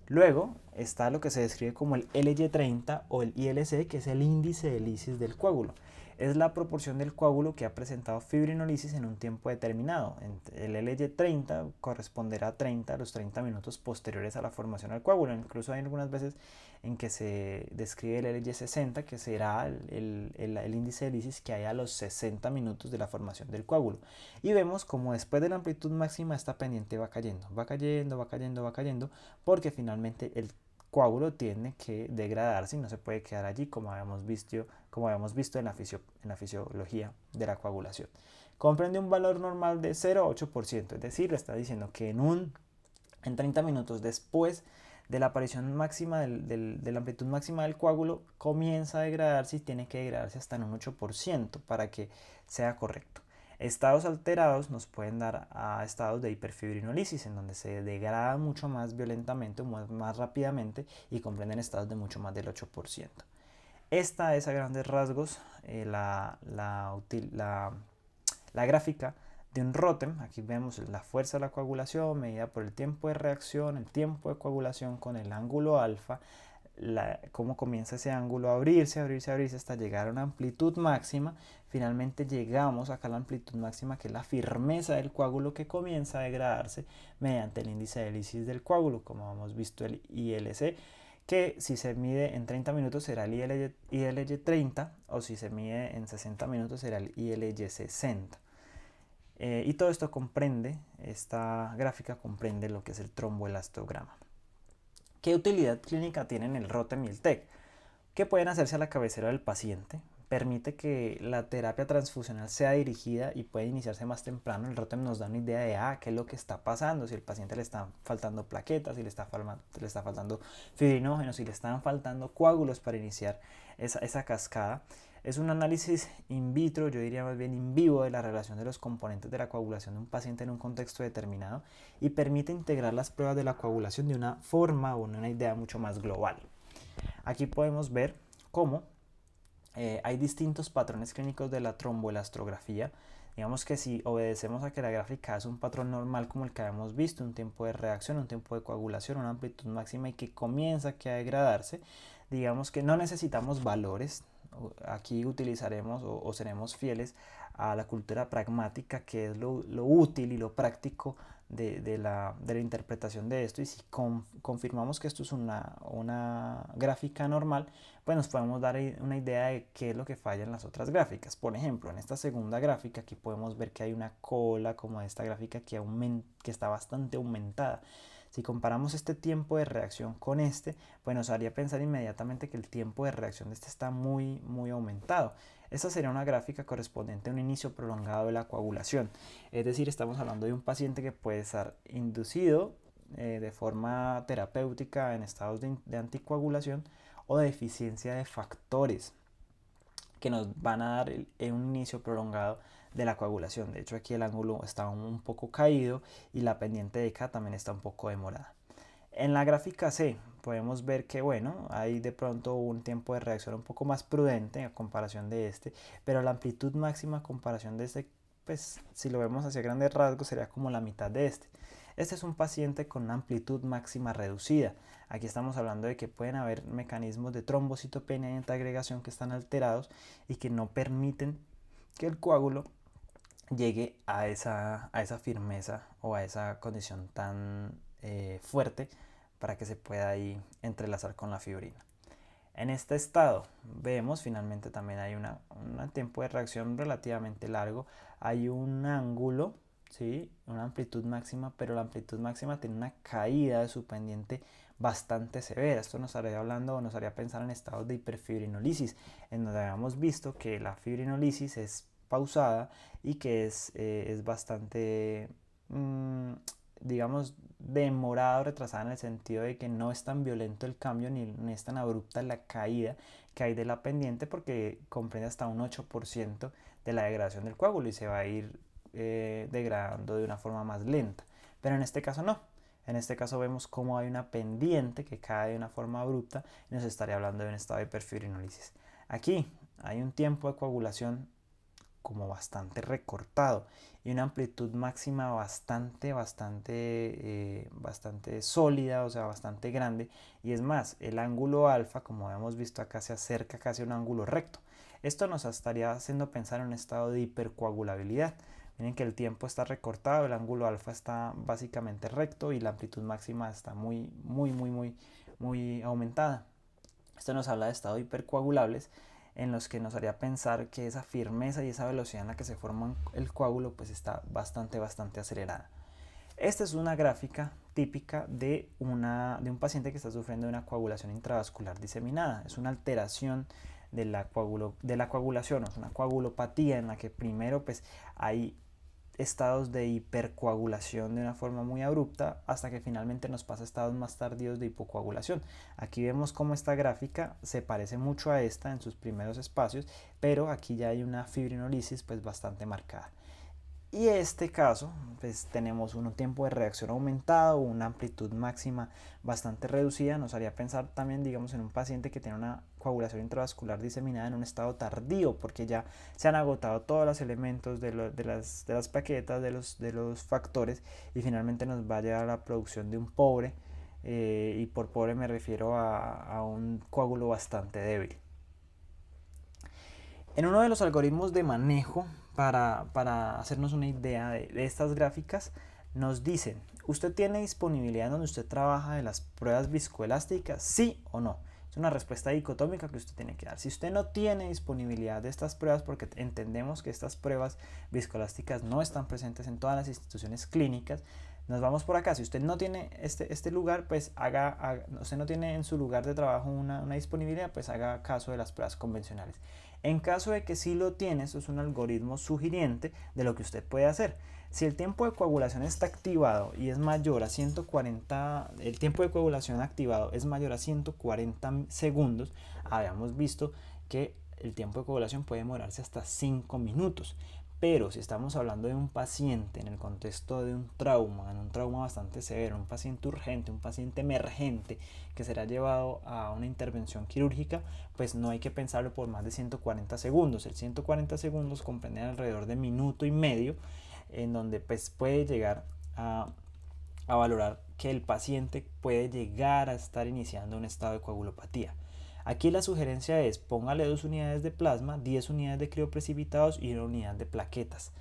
Luego está lo que se describe como el LY30 o el ILC, que es el índice de lisis del coágulo. Es la proporción del coágulo que ha presentado fibrinolisis en un tiempo determinado. El LY30 corresponderá a 30, los 30 minutos posteriores a la formación del coágulo. Incluso hay algunas veces en que se describe el LY60, que será el índice de lisis que hay a los 60 minutos de la formación del coágulo. Y vemos como después de la amplitud máxima esta pendiente va cayendo, va cayendo, va cayendo, va cayendo, porque finalmente el coágulo tiene que degradarse y no se puede quedar allí como habíamos visto en la fisiología de la coagulación. Comprende un valor normal de 0,8%, es decir, está diciendo que en 30 minutos después de la aparición máxima de la amplitud máxima del coágulo comienza a degradarse y tiene que degradarse hasta en un 8% para que sea correcto. Estados alterados nos pueden dar a estados de hiperfibrinolisis, en donde se degrada mucho más violentamente, más rápidamente, y comprenden estados de mucho más del 8%. Esta es a grandes rasgos la gráfica de un ROTEM. Aquí vemos la fuerza de la coagulación medida por el tiempo de reacción, el tiempo de coagulación con el ángulo alfa, cómo comienza ese ángulo a abrirse hasta llegar a una amplitud máxima. Finalmente llegamos acá a la amplitud máxima, que es la firmeza del coágulo, que comienza a degradarse mediante el índice de lisis del coágulo, como hemos visto el ILC, que si se mide en 30 minutos será el ILY30, o si se mide en 60 minutos será el ILY60. Y todo esto esta gráfica comprende lo que es el tromboelastograma. ¿Qué utilidad clínica tienen el ROTEM y el TEC? Que pueden hacerse a la cabecera del paciente, permite que la terapia transfusional sea dirigida y puede iniciarse más temprano. El ROTEM nos da una idea de qué es lo que está pasando, si al paciente le están faltando plaquetas, si le está faltando fibrinógenos, si le están faltando coágulos para iniciar esa cascada. Es un análisis in vitro, yo diría más bien in vivo, de la relación de los componentes de la coagulación de un paciente en un contexto determinado, y permite integrar las pruebas de la coagulación de una forma o en una idea mucho más global. Aquí podemos ver cómo hay distintos patrones clínicos de la tromboelastrografía. Digamos que si obedecemos a que la gráfica es un patrón normal como el que habíamos visto, un tiempo de reacción, un tiempo de coagulación, una amplitud máxima y que comienza a degradarse, digamos que no necesitamos valores. Aquí utilizaremos o seremos fieles a la cultura pragmática, que es lo útil y lo práctico de la interpretación de esto. Y si confirmamos que esto es una gráfica normal, pues nos podemos dar una idea de qué es lo que falla en las otras gráficas. Por ejemplo, en esta segunda gráfica aquí podemos ver que hay una cola como esta gráfica que está bastante aumentada. Si comparamos este tiempo de reacción con pues nos haría pensar inmediatamente que el tiempo de reacción de está muy, muy aumentado. Esta sería una gráfica correspondiente a un inicio prolongado de la coagulación. Es decir, estamos hablando de un paciente que puede estar inducido de forma terapéutica en estados de anticoagulación o de deficiencia de factores que nos van a dar un inicio prolongado de la coagulación. De hecho, aquí el ángulo está un poco caído y la pendiente de K también está un poco demorada. En la gráfica C podemos ver que, bueno, hay de pronto un tiempo de reacción un poco más prudente a comparación de este, pero la amplitud máxima a comparación de este, pues si lo vemos hacia grandes rasgos sería como la mitad de este. Este es un paciente con una amplitud máxima reducida. Aquí estamos hablando de que pueden haber mecanismos de trombocitopenia y antiagregación que están alterados y que no permiten que el coágulo llegue a esa firmeza o a esa condición tan fuerte para que se pueda ahí entrelazar con la fibrina. En este estado vemos finalmente también hay un tiempo de reacción relativamente largo, hay un ángulo, ¿sí? Una amplitud máxima, pero la amplitud máxima tiene una caída de su pendiente bastante severa. Esto nos haría hablando o nos haría pensar en estados de hiperfibrinolisis, en donde habíamos visto que la fibrinolisis es pausada y que es bastante, digamos, demorada o retrasada en el sentido de que no es tan violento el cambio ni es tan abrupta la caída que hay de la pendiente, porque comprende hasta un 8% de la degradación del coágulo y se va a ir degradando de una forma más lenta. Pero en este caso no. En este caso vemos cómo hay una pendiente que cae de una forma abrupta y nos estaría hablando de un estado de hiperfibrinolisis. Aquí hay un tiempo de coagulación como bastante recortado y una amplitud máxima bastante sólida, o sea, bastante grande. Y es más, el ángulo alfa, como hemos visto acá, se acerca casi a un ángulo recto. Esto nos estaría haciendo pensar en un estado de hipercoagulabilidad. Miren que el tiempo está recortado, el ángulo alfa está básicamente recto y la amplitud máxima está muy aumentada. Esto nos habla de estados hipercoagulables en los que nos haría pensar que esa firmeza y esa velocidad en la que se forma el coágulo pues está bastante acelerada. Esta es una gráfica típica de un paciente que está sufriendo de una coagulación intravascular diseminada. Es una alteración de la coagulación, es una coagulopatía en la que primero pues hay estados de hipercoagulación de una forma muy abrupta hasta que finalmente nos pasa a estados más tardíos de hipocoagulación. Aquí vemos cómo esta gráfica se parece mucho a esta en sus primeros espacios, pero aquí ya hay una fibrinolisis pues bastante marcada. Y en este caso, pues tenemos un tiempo de reacción aumentado, una amplitud máxima bastante reducida. Nos haría pensar también, digamos, en un paciente que tiene una coagulación intravascular diseminada en un estado tardío, porque ya se han agotado todos los elementos de las plaquetas, de los factores, y finalmente nos va a llevar a la producción de un pobre, y por pobre me refiero a un coágulo bastante débil. En uno de los algoritmos de manejo, para hacernos una idea de estas gráficas, nos dicen, ¿usted tiene disponibilidad donde usted trabaja de las pruebas viscoelásticas? ¿Sí o no? Es una respuesta dicotómica que usted tiene que dar. Si usted no tiene disponibilidad de estas pruebas, porque entendemos que estas pruebas viscoelásticas no están presentes en todas las instituciones clínicas, nos vamos por acá. Si usted no tiene este lugar, pues usted no tiene en su lugar de trabajo una disponibilidad, pues haga caso de las pruebas convencionales. En caso de que sí lo tiene, esto es un algoritmo sugiriente de lo que usted puede hacer. Si el tiempo de coagulación está activado y es mayor a 140, el tiempo de coagulación activado es mayor a 140 segundos, habíamos visto que el tiempo de coagulación puede demorarse hasta 5 minutos. Pero si estamos hablando de un paciente en el contexto de un trauma, en un trauma bastante severo, un paciente urgente, un paciente emergente que será llevado a una intervención quirúrgica, pues no hay que pensarlo por más de 140 segundos. El 140 segundos comprende alrededor de minuto y medio, en donde pues puede llegar a valorar que el paciente puede llegar a estar iniciando un estado de coagulopatía. Aquí la sugerencia es póngale 2 unidades de plasma, 10 unidades de crioprecipitados y 1 unidad de plaquetas.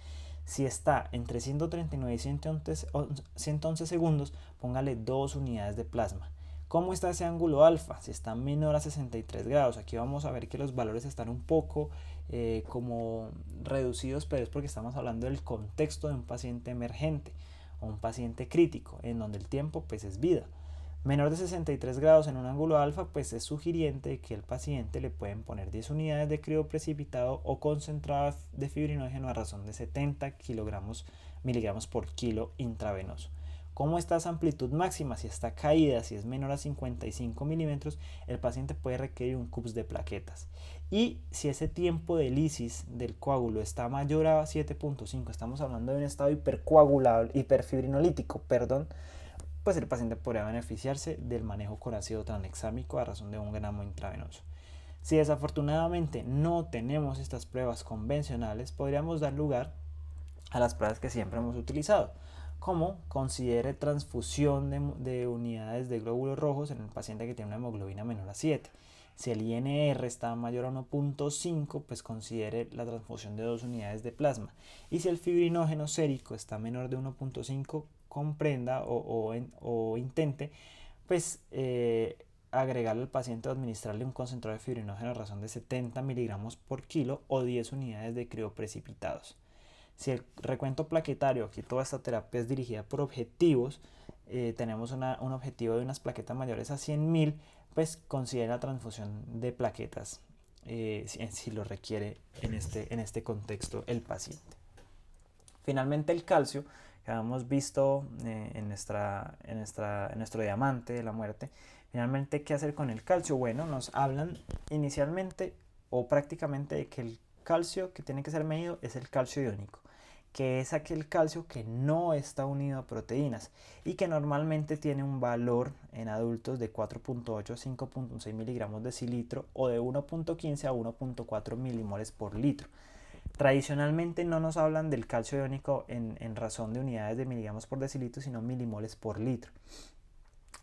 Si está entre 139 y 111 segundos, póngale 2 unidades de plasma. ¿Cómo está ese ángulo alfa? Si está menor a 63 grados, aquí vamos a ver que los valores están un poco como reducidos, pero es porque estamos hablando del contexto de un paciente emergente o un paciente crítico, en donde el tiempo pues es vida. Menor de 63 grados en un ángulo alfa, pues es sugiriente que el paciente le pueden poner 10 unidades de crioprecipitado o concentrado de fibrinógeno a razón de 70 miligramos por kilo intravenoso. ¿Cómo está esa amplitud máxima? Si está caída, si es menor a 55 milímetros, el paciente puede requerir un CUPS de plaquetas. Y si ese tiempo de lisis del coágulo está mayor a 7.5, estamos hablando de un estado hiperfibrinolítico, pues el paciente podría beneficiarse del manejo con ácido tranexámico a razón de 1 gramo intravenoso. Si desafortunadamente no tenemos estas pruebas convencionales, podríamos dar lugar a las pruebas que siempre hemos utilizado, como considere transfusión de unidades de glóbulos rojos en el paciente que tiene una hemoglobina menor a 7. Si el INR está mayor a 1.5, pues considere la transfusión de 2 unidades de plasma. Y si el fibrinógeno sérico está menor de 1.5, comprenda o intente, pues agregarle al paciente o administrarle un concentrador de fibrinógeno a razón de 70 miligramos por kilo o 10 unidades de crioprecipitados. Si el recuento plaquetario, aquí toda esta terapia es dirigida por objetivos, tenemos un objetivo de unas plaquetas mayores a 100.000, pues considera la transfusión de plaquetas si lo requiere en este contexto el paciente. Finalmente el calcio, que habíamos visto en nuestro diamante de la muerte. Finalmente, ¿qué hacer con el calcio? Bueno, nos hablan inicialmente o prácticamente de que el calcio que tiene que ser medido es el calcio iónico, que es aquel calcio que no está unido a proteínas y que normalmente tiene un valor en adultos de 4.8 a 5.6 miligramos decilitro o de 1.15 a 1.4 milimoles por litro. Tradicionalmente no nos hablan del calcio iónico en razón de unidades de miligramos por decilitro, sino milimoles por litro.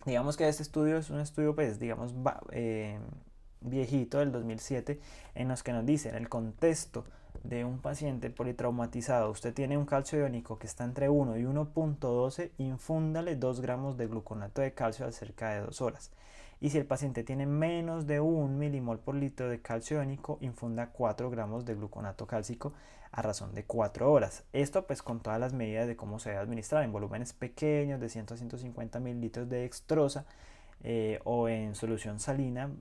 Digamos que este estudio es un estudio, pues, digamos, viejito del 2007, en los que nos dice, en el contexto de un paciente politraumatizado, usted tiene un calcio iónico que está entre 1 y 1.12, infúndale 2 gramos de gluconato de calcio a cerca de 2 horas. Y si el paciente tiene menos de 1 milimol por litro de calcio iónico, infunda 4 gramos de gluconato cálcico a razón de 4 horas. Esto pues con todas las medidas de cómo se debe administrar en volúmenes pequeños de 100 a 150 mililitros de dextrosa o en solución salina,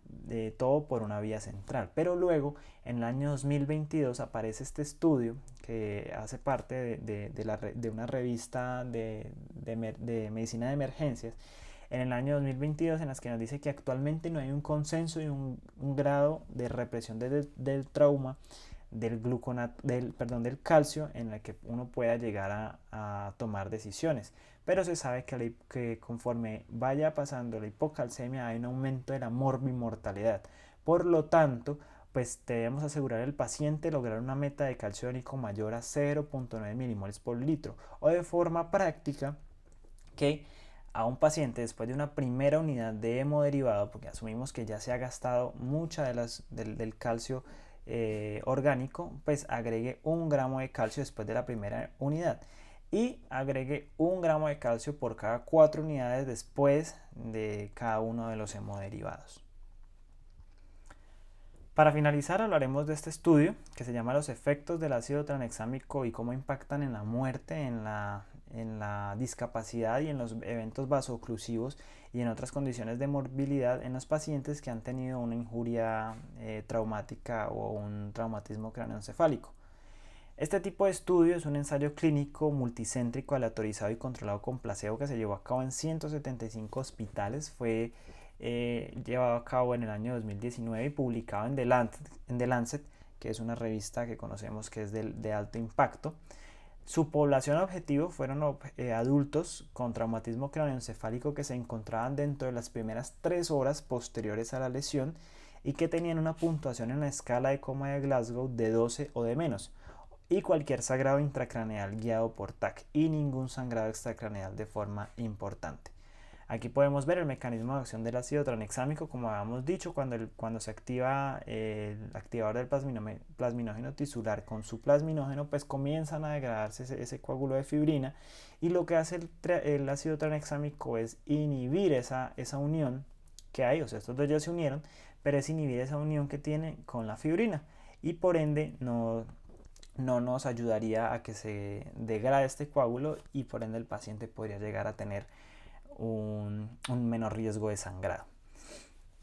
todo por una vía central. Pero luego en el año 2022 aparece este estudio que hace parte de una revista de medicina de emergencias en el año 2022, en las que nos dice que actualmente no hay un consenso y un grado de represión del trauma del calcio en el que uno pueda llegar a tomar decisiones. Pero se sabe que conforme vaya pasando la hipocalcemia hay un aumento de la morbimortalidad. Por lo tanto, pues debemos asegurar al paciente lograr una meta de calcio iónico mayor a 0.9 milimoles por litro, o de forma práctica que a un paciente después de una primera unidad de hemoderivado, porque asumimos que ya se ha gastado mucha del calcio orgánico, pues agregue 1 gramo de calcio después de la primera unidad y agregue 1 gramo de calcio por cada 4 unidades después de cada uno de los hemoderivados. Para finalizar, hablaremos de este estudio que se llama Los efectos del ácido tranexámico y cómo impactan en la muerte, en la discapacidad y en los eventos vasoclusivos y en otras condiciones de morbilidad en los pacientes que han tenido una injuria traumática o un traumatismo craneoencefálico. Este tipo de estudio es un ensayo clínico multicéntrico aleatorizado y controlado con placebo que se llevó a cabo en 175 hospitales. Fue llevado a cabo en el año 2019 y publicado en The Lancet, que es una revista que conocemos que es de alto impacto. Su población objetivo fueron adultos con traumatismo craneoencefálico que se encontraban dentro de las primeras 3 horas posteriores a la lesión y que tenían una puntuación en la escala de coma de Glasgow de 12 o de menos, y cualquier sangrado intracraneal guiado por TAC y ningún sangrado extracraneal de forma importante. Aquí podemos ver el mecanismo de acción del ácido tranexámico, como habíamos dicho, cuando se activa el activador del plasminógeno tisular con su plasminógeno, pues comienzan a degradarse ese coágulo de fibrina, y lo que hace el ácido tranexámico es inhibir esa unión que hay, o sea, estos dos ya se unieron, pero es inhibir esa unión que tiene con la fibrina, y por ende no nos ayudaría a que se degrade este coágulo, y por ende el paciente podría llegar a tener un menor riesgo de sangrado.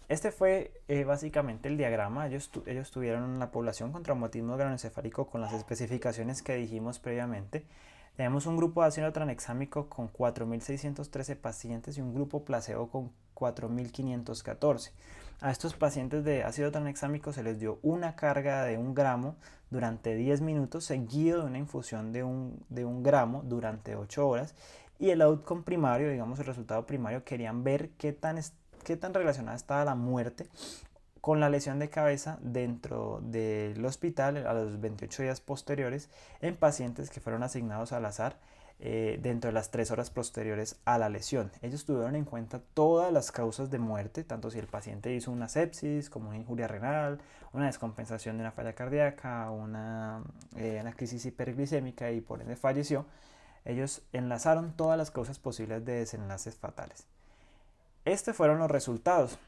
Este fue básicamente el diagrama. Ellos tuvieron la población con traumatismo craneoencefálico con las especificaciones que dijimos previamente. Tenemos un grupo de ácido tranexámico con 4.613 pacientes y un grupo placebo con 4.514. A estos pacientes de ácido tranexámico se les dio una carga de 1 gramo durante 10 minutos seguido de una infusión de un gramo durante 8 horas, y el outcome primario, digamos el resultado primario, querían ver qué tan relacionada estaba la muerte con la lesión de cabeza dentro del hospital a los 28 días posteriores en pacientes que fueron asignados al azar dentro de las 3 horas posteriores a la lesión. Ellos tuvieron en cuenta todas las causas de muerte, tanto si el paciente hizo una sepsis, como una injuria renal, una descompensación de una falla cardíaca, una crisis hiperglicémica y por ende falleció. Ellos enlazaron todas las causas posibles de desenlaces fatales. Estos fueron los resultados.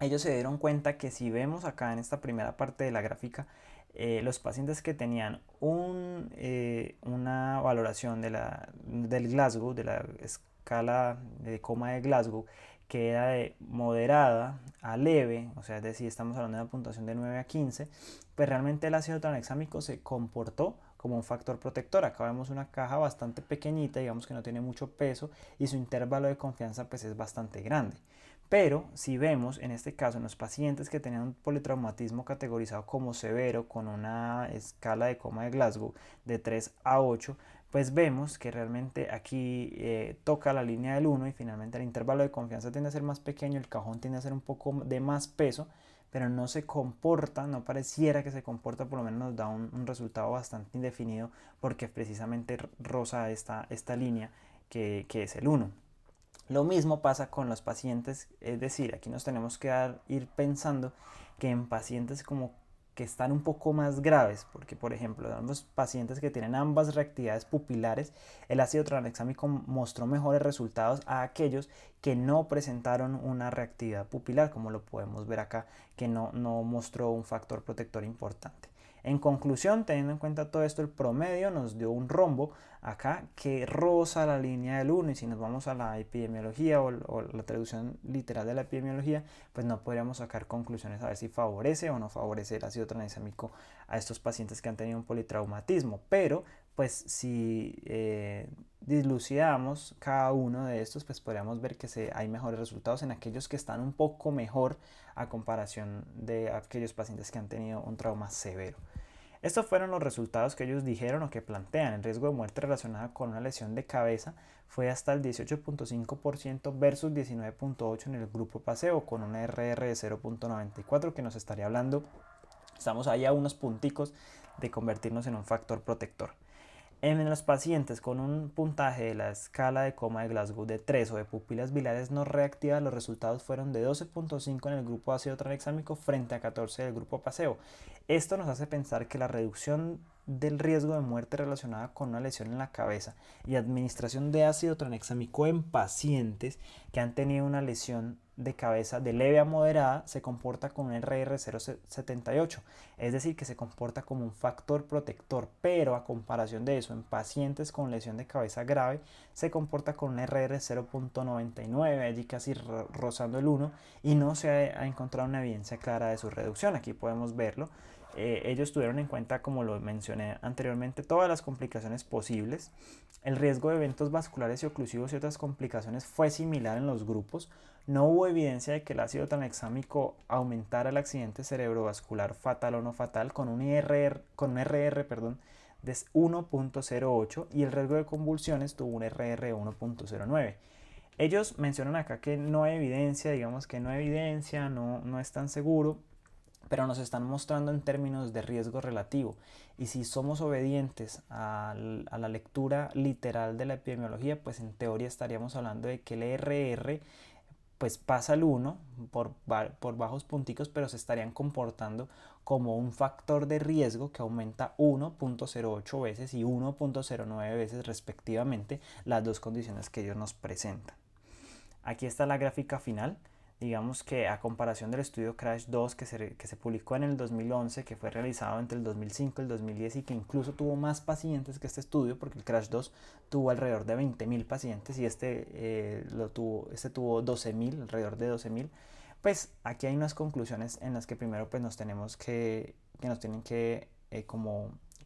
Ellos se dieron cuenta que si vemos acá en esta primera parte de la gráfica, los pacientes que tenían una valoración del Glasgow, de la escala de coma de Glasgow, que era de moderada a leve, o sea, es decir, estamos hablando de una puntuación de 9 a 15, pues realmente el ácido tranexámico se comportó como un factor protector. Acá vemos una caja bastante pequeñita, digamos que no tiene mucho peso y su intervalo de confianza pues es bastante grande. Pero si vemos en este caso en los pacientes que tenían un politraumatismo categorizado como severo con una escala de coma de Glasgow de 3 a 8, pues vemos que realmente aquí toca la línea del 1 y finalmente el intervalo de confianza tiende a ser más pequeño, el cajón tiende a ser un poco de más peso, pero no se comporta, no pareciera que se comporta, por lo menos nos da un resultado bastante indefinido porque precisamente roza esta línea que es el 1. Lo mismo pasa con los pacientes, es decir, aquí nos tenemos que ir pensando que en pacientes como que están un poco más graves, porque por ejemplo, en los pacientes que tienen ambas reactividades pupilares, el ácido tranexámico mostró mejores resultados a aquellos que no presentaron una reactividad pupilar, como lo podemos ver acá, que no mostró un factor protector importante. En conclusión, teniendo en cuenta todo esto, el promedio nos dio un rombo acá que roza la línea del 1 y si nos vamos a la epidemiología o la traducción literal de la epidemiología, pues no podríamos sacar conclusiones a ver si favorece o no favorece el ácido tranexámico a estos pacientes que han tenido un politraumatismo. Pero pues si dilucidamos cada uno de estos, pues podríamos ver que hay mejores resultados en aquellos que están un poco mejor a comparación de aquellos pacientes que han tenido un trauma severo. Estos fueron los resultados que ellos dijeron o que plantean. El riesgo de muerte relacionada con una lesión de cabeza fue hasta el 18.5% versus 19.8% en el grupo paseo, con una RR de 0.94 que nos estaría hablando, estamos ahí a unos punticos de convertirnos en un factor protector. En los pacientes con un puntaje de la escala de coma de Glasgow de 3 o de pupilas biliares no reactivas, los resultados fueron de 12.5 en el grupo ácido tranexámico frente a 14 del grupo paseo. Esto nos hace pensar que la reducción del riesgo de muerte relacionada con una lesión en la cabeza y administración de ácido tranexámico en pacientes que han tenido una lesión de cabeza de leve a moderada se comporta con un RR 0.78, es decir, que se comporta como un factor protector, pero a comparación de eso, en pacientes con lesión de cabeza grave se comporta con un RR 0.99, allí casi rozando el 1, y no se ha encontrado una evidencia clara de su reducción. Aquí podemos verlo. Ellos tuvieron en cuenta, como lo mencioné anteriormente, todas las complicaciones posibles. El riesgo de eventos vasculares y oclusivos y otras complicaciones fue similar en los grupos. No hubo evidencia de que el ácido tranexámico aumentara el accidente cerebrovascular fatal o no fatal con un RR de 1.08 y el riesgo de convulsiones tuvo un RR de 1.09. Ellos mencionan acá que no hay evidencia, digamos que no hay evidencia, no es tan seguro, pero nos están mostrando en términos de riesgo relativo. Y si somos obedientes a la lectura literal de la epidemiología, pues en teoría estaríamos hablando de que el RR pues pasa el 1 por bajos punticos, pero se estarían comportando como un factor de riesgo que aumenta 1.08 veces y 1.09 veces respectivamente las dos condiciones que ellos nos presentan. Aquí está la gráfica final. Digamos que a comparación del estudio CRASH 2 que se publicó en el 2011, que fue realizado entre el 2005 y el 2010 y que incluso tuvo más pacientes que este estudio, porque el CRASH 2 tuvo alrededor de 20.000 pacientes y este tuvo 12.000, alrededor de 12.000. Pues aquí hay unas conclusiones en las que primero pues nos tienen que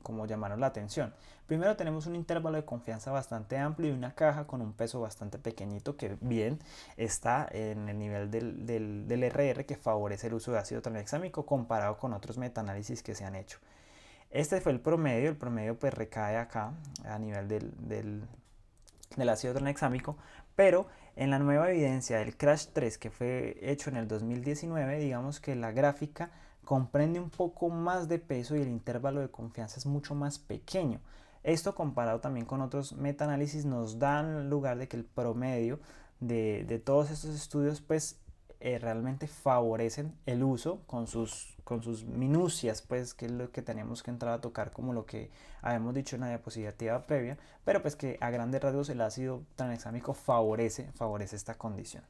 como llamaron la atención. Primero tenemos un intervalo de confianza bastante amplio y una caja con un peso bastante pequeñito que bien está en el nivel del RR que favorece el uso de ácido tranexámico comparado con otros metaanálisis que se han hecho. Este fue el promedio pues recae acá a nivel del ácido tranexámico, pero en la nueva evidencia del Crash 3 que fue hecho en el 2019, digamos que la gráfica comprende un poco más de peso y el intervalo de confianza es mucho más pequeño. Esto comparado también con otros metaanálisis nos dan lugar de que el promedio de todos estos estudios pues realmente favorecen el uso con sus minucias, pues que es lo que tenemos que entrar a tocar como lo que habíamos dicho en la diapositiva previa, pero pues que a grandes rasgos el ácido tranexámico favorece esta condición.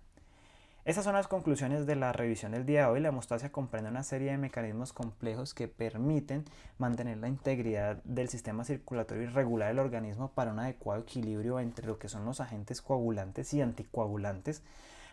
Estas son las conclusiones de la revisión del día de hoy. La hemostasia comprende una serie de mecanismos complejos que permiten mantener la integridad del sistema circulatorio y regular el organismo para un adecuado equilibrio entre lo que son los agentes coagulantes y anticoagulantes.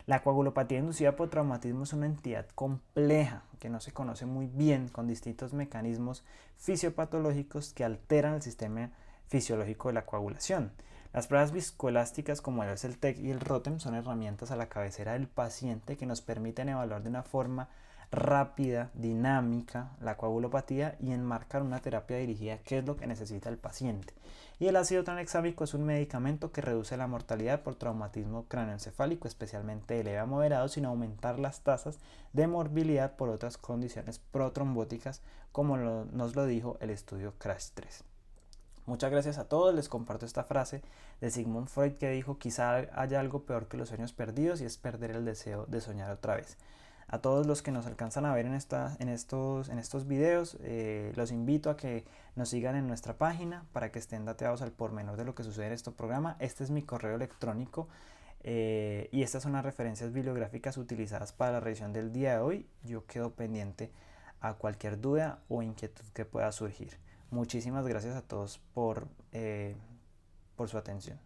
La coagulopatía inducida por traumatismo es una entidad compleja que no se conoce muy bien, con distintos mecanismos fisiopatológicos que alteran el sistema fisiológico de la coagulación. Las pruebas viscoelásticas como el TEC y el ROTEM son herramientas a la cabecera del paciente que nos permiten evaluar de una forma rápida, dinámica, la coagulopatía y enmarcar una terapia dirigida, que es lo que necesita el paciente. Y el ácido tranexámico es un medicamento que reduce la mortalidad por traumatismo cráneoencefálico, especialmente de leve a moderado, sin aumentar las tasas de morbilidad por otras condiciones protrombóticas, como nos lo dijo el estudio CRASH 3. Muchas gracias a todos, les comparto esta frase de Sigmund Freud que dijo: quizá haya algo peor que los sueños perdidos y es perder el deseo de soñar otra vez. A todos los que nos alcanzan a ver en estos videos, los invito a que nos sigan en nuestra página para que estén dateados al pormenor de lo que sucede en este programa. Este es mi correo electrónico y estas son las referencias bibliográficas utilizadas para la revisión del día de hoy. Yo quedo pendiente a cualquier duda o inquietud que pueda surgir. Muchísimas gracias a todos por su atención.